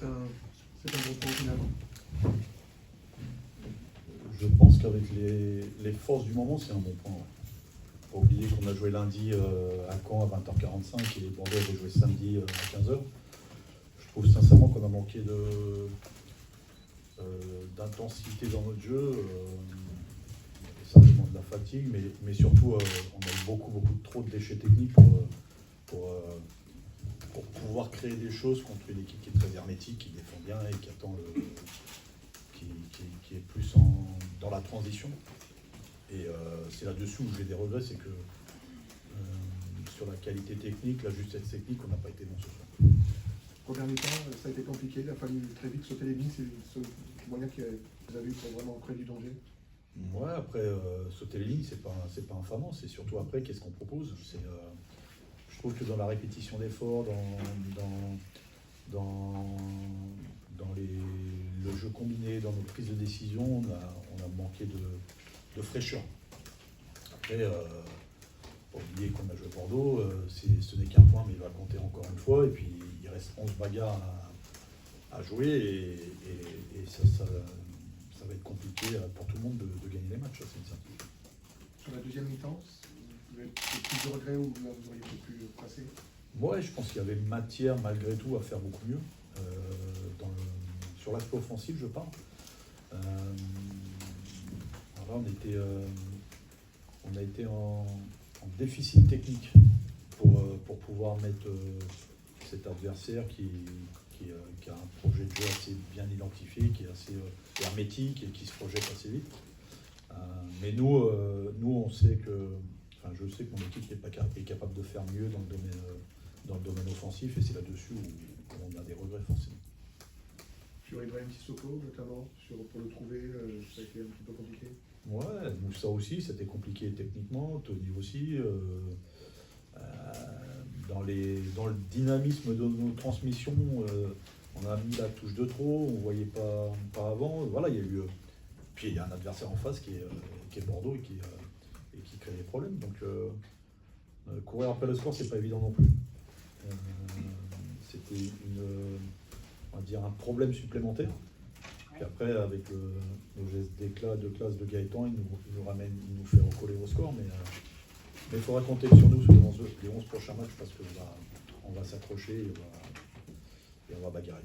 c'est un bon point finalement. Je pense qu'avec les forces du moment, c'est un bon point. Pas oublier qu'on a joué lundi à Caen à 20h45 et Bordeaux avait joué samedi à 15h. Je trouve sincèrement qu'on a manqué d'intensité dans notre jeu. Ça demande de la fatigue, mais surtout on a eu beaucoup trop de déchets techniques pour pouvoir créer des choses contre une équipe qui est très hermétique, qui défend bien et qui attend qui est plus dans la transition. Et c'est là-dessus où j'ai des regrets, c'est que sur la qualité technique, la justesse technique, on n'a pas été bon ce soir. Première mi-temps, ça a été compliqué, il a fallu très vite sauter les lignes, c'est ce moyen que vous avez eu pour vraiment créer du danger. Ouais, après, sauter les lignes, c'est pas infamant, c'est surtout après, qu'est-ce qu'on propose. Je trouve que dans la répétition d'efforts, dans le jeu combiné, dans nos prises de décision, on a manqué de fraîcheur. Après, faut oublier qu'on a joué Bordeaux, ce n'est qu'un point, mais il va compter encore une fois, et puis il reste 11 bagarres à jouer, et ça va être compliqué pour tout le monde de gagner les matchs, ça, c'est une certitude. Sur la deuxième mi-temps, vous avez plus de regrets ou là, vous auriez pu passer? Ouais, je pense qu'il y avait matière malgré tout à faire beaucoup mieux. Sur l'aspect offensif, je parle. Voilà, on a été en déficit technique pour pouvoir mettre cet adversaire qui a un projet de jeu assez bien identifié, qui est assez hermétique et qui se projette assez vite. Mais nous, on sait que, enfin, je sais que mon équipe est capable de faire mieux dans le domaine offensif, et c'est là-dessus où on a des regrets forcément. Sur Ibrahim Sissoko, notamment, pour le trouver, ça a été un petit peu compliqué. Ouais, Moussa aussi, c'était compliqué techniquement, Tony aussi. Dans le dynamisme de nos transmissions, on a mis la touche de trop, on ne voyait pas avant. Voilà, il y a eu. Puis il y a un adversaire en face qui est Bordeaux et qui crée des problèmes. Donc courir après le score, c'est pas évident non plus. C'était on va dire un problème supplémentaire. Puis après, avec le geste d'éclat de classe de Gaëtan, il nous fait recoller au score. Mais il faudra compter sur nous sur les 11 prochains matchs, parce qu'on va s'accrocher et on va bagarrer.